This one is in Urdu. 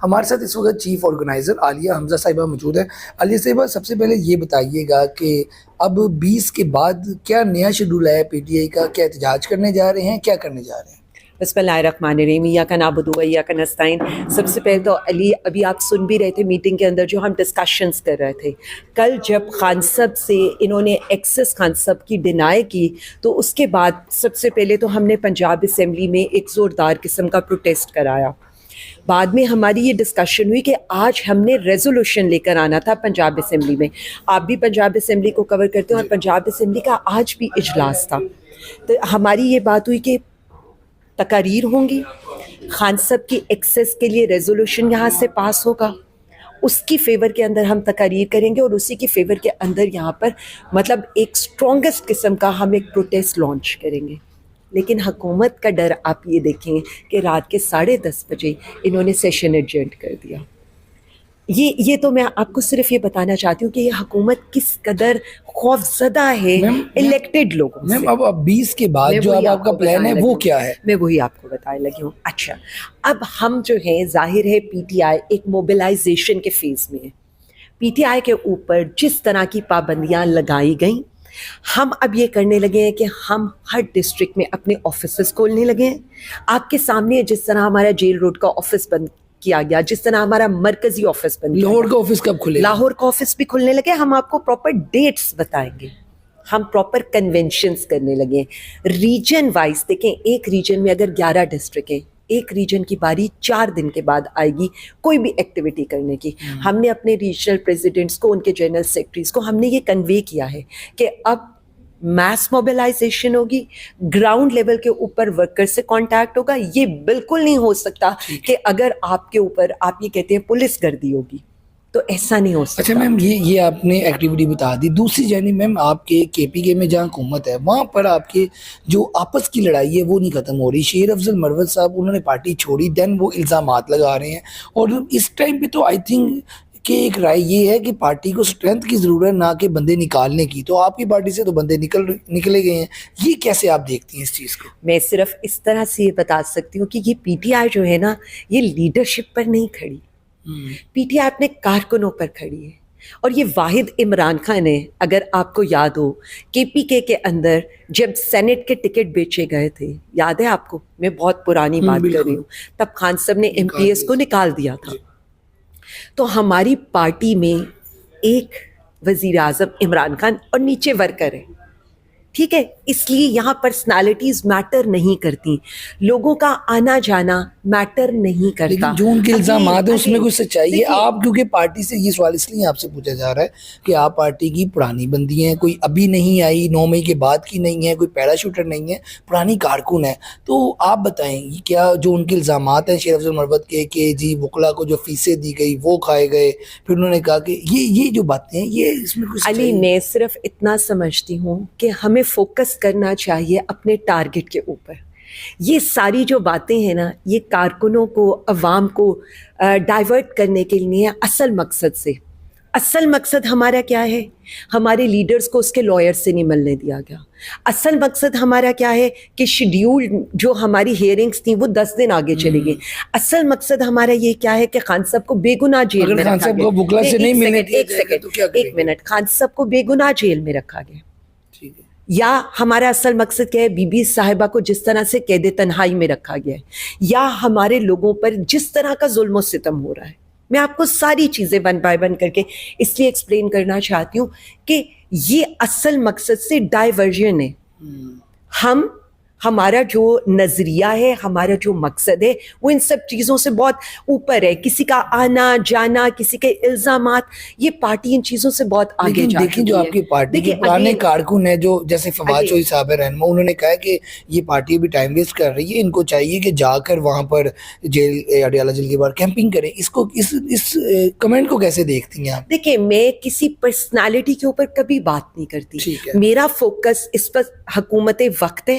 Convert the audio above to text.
ہمارے ساتھ اس وقت چیف آرگنائزر عالیہ حمزہ صاحبہ موجود ہیں۔ عالیہ صاحبہ، سب سے پہلے یہ بتائیے گا کہ اب 20 کے بعد کیا نیا شیڈول ہے پی ٹی آئی کا؟ کیا احتجاج کرنے جا رہے ہیں؟ کیا کرنے جا رہے ہیں؟ بسم اللہ الرحمن الرحیم، ایاک نعبد و ایاک نستعین۔ سب سے پہلے تو علی، ابھی آپ سن بھی رہے تھے میٹنگ کے اندر جو ہم ڈسکشنز کر رہے تھے، کل جب خان صاحب سے انہوں نے ایکسس خان صاحب کی ڈینائی کی تو اس کے بعد سب سے پہلے تو ہم نے پنجاب اسمبلی میں ایک زوردار قسم کا پروٹیسٹ کرایا۔ بعد میں ہماری یہ ڈسکشن ہوئی کہ آج ہم نے ریزولوشن لے کر آنا تھا پنجاب اسمبلی میں۔ آپ بھی پنجاب اسمبلی کو کور کرتے ہیں اور پنجاب اسمبلی کا آج بھی اجلاس تھا، تو ہماری یہ بات ہوئی کہ تقاریر ہوں گی، خان صاحب کی ایکسیس کے لیے ریزولوشن یہاں سے پاس ہوگا، اس کی فیور کے اندر ہم تقاریر کریں گے اور اسی کی فیور کے اندر یہاں پر مطلب ایک اسٹرانگسٹ قسم کا ہم ایک پروٹیسٹ لانچ کریں گے۔ لیکن حکومت کا ڈر آپ یہ دیکھیں کہ رات کے 10:30 بجے انہوں نے سیشن ایڈجرنٹ کر دیا۔ یہ تو میں آپ کو صرف یہ بتانا چاہتی ہوں کہ یہ حکومت کس قدر خوف زدہ ہے الیکٹڈ لوگوں سے۔ میم اب 20 کے بعد جو اب آپ کا پلان ہے وہ کیا ہے؟ میں وہی آپ کو بتانے لگی ہوں۔ اچھا، اب ہم جو ہیں، ظاہر ہے پی ٹی آئی ایک موبلائزیشن کے فیز میں ہے۔ پی ٹی آئی کے اوپر جس طرح کی پابندیاں لگائی گئیں، ہم اب یہ کرنے لگے ہیں کہ ہم ہر ڈسٹرکٹ میں اپنے آفیسز کھولنے لگے ہیں۔ آپ کے سامنے جس طرح ہمارا جیل روڈ کا آفس بند کیا گیا، جس طرح ہمارا مرکزی آفس بند، لاہور کا آفس کب کھلے؟ لاہور کا آفس بھی کھلنے لگے۔ ہم آپ کو پراپر ڈیٹس بتائیں گے، ہم پراپر کنونشنز کرنے لگے ہیں ریجن وائز۔ دیکھیں، ایک ریجن میں اگر 11 ڈسٹرکٹ ہیں، ایک ریجن کی باری 4 دن کے بعد آئے گی کوئی بھی ایکٹیویٹی کرنے کی۔ ہم نے اپنے ریجنل پریزیڈنٹس کو، ان کے جنرل سیکرٹریز کو ہم نے یہ کنوے کیا ہے کہ اب میس موبلائزیشن ہوگی، گراؤنڈ لیول کے اوپر ورکر سے کانٹیکٹ ہوگا۔ یہ بالکل نہیں ہو سکتا کہ اگر آپ کے اوپر آپ یہ کہتے ہیں پولیس گردی ہوگی تو ایسا نہیں ہو سکتا۔ اچھا میم، یہ آپ نے ایکٹیویٹی بتا دی۔ دوسری جانب میم، آپ کے کے پی کے میں جہاں حکومت ہے وہاں پر آپ کے جو آپس کی لڑائی ہے وہ نہیں ختم ہو رہی۔ شیر افضل مروت صاحب انہوں نے پارٹی چھوڑی، دین وہ الزامات لگا رہے ہیں، اور اس ٹائم پہ تو آئی تھنک کہ ایک رائے یہ ہے کہ پارٹی کو اسٹرینتھ کی ضرورت نہ کہ بندے نکالنے کی، تو آپ کی پارٹی سے تو بندے نکلے گئے ہیں۔ یہ کیسے آپ دیکھتی ہیں اس چیز کو؟ میں صرف اس طرح سے یہ بتا سکتی ہوں کہ یہ پی ٹی آئی جو ہے نا، یہ لیڈرشپ پر نہیں کھڑی، پی ٹی آئی اپنے کارکنوں پر کھڑی ہے۔ اور یہ واحد عمران خان ہے۔ اگر آپ کو یاد ہو کے پی کے اندر جب سینٹ کے ٹکٹ بیچے گئے تھے، یاد ہے آپ کو؟ میں بہت پرانی بات کر رہی ہوں، تب خان صاحب نے ایم پی ایس کو نکال دیا تھا۔ تو ہماری پارٹی میں ایک وزیر اعظم عمران خان اور نیچے ورکر ہے، ٹھیک ہے؟ اس لیے یہاں پرسنالٹیز میٹر نہیں کرتی، لوگوں کا آنا جانا میٹر نہیں کرتا۔ لیکن جو ان کے الزامات ہیں اس میں کچھ سچائی ہے؟ آپ کیونکہ پارٹی سے، یہ سوال اس لیے آپ سے پوچھا جا رہا ہے کہ آپ پارٹی کی پرانی بندی ہیں، کوئی ابھی نہیں آئی، 9 مئی کے بعد کی نہیں ہے، کوئی پیرا شوٹر نہیں ہے، پرانی کارکن ہے، تو آپ بتائیں کیا جو ان کے الزامات ہیں شیر افضل مروت کے کہ جی وکلا کو جو فیسیں دی گئی وہ کھائے گئے، پھر انہوں نے کہا کہ یہ جو باتیں ہیں، یہ اس میں کچھ علی، میں صرف اتنا سمجھتی ہوں کہ ہمیں فوکس کرنا چاہیے اپنے ٹارگٹ کے اوپر۔ یہ ساری جو باتیں ہیں نا، یہ کارکنوں کو، عوام کو ڈائیورٹ کرنے کے لیے اصل مقصد سے۔ اصل مقصد ہمارا کیا ہے؟ ہمارے لیڈرز کو اس کے لائر سے نہیں ملنے دیا گیا۔ اصل مقصد ہمارا کیا ہے کہ شیڈیول جو ہماری ہیئرنگز تھیں وہ 10 دن آگے چلی گئی۔ اصل مقصد ہمارا یہ کیا ہے کہ خان صاحب کو بے گناہ جیل میں رکھا گیا۔ ایک منٹ، خان صاحب کو بے گناہ جیل میں رکھا گیا۔ یا ہمارا اصل مقصد کیا ہے؟ بی بی صاحبہ کو جس طرح سے قید تنہائی میں رکھا گیا ہے، یا ہمارے لوگوں پر جس طرح کا ظلم و ستم ہو رہا ہے۔ میں آپ کو ساری چیزیں ون بائی ون کر کے اس لیے ایکسپلین کرنا چاہتی ہوں کہ یہ اصل مقصد سے ڈائیورژن ہے۔ ہمارا جو نظریہ ہے، ہمارا جو مقصد ہے، وہ ان سب چیزوں سے بہت اوپر ہے۔ کسی کا آنا جانا، کسی کے الزامات، یہ پارٹی ان چیزوں سے بہت آگے جا چکی ہے۔ لیکن جو آپ کی پارٹی کے پرانے کارکن ہیں، جو جیسے فواد چوہدری صاحب رہنما، انہوں نے کہا کہ یہ پارٹی بھی ٹائم ویسٹ کر رہی ہے، ان کو چاہیے کہ جا کر وہاں پر جیل، اڈیالہ جیل کے باہر کیمپنگ کریں۔ اس کمنٹ کو کیسے دیکھتی ہیں آپ؟ دیکھیں، میں کسی پرسنالٹی کے اوپر کبھی بات نہیں کرتی۔ میرا فوکس اس پر حکومت وقت ہے،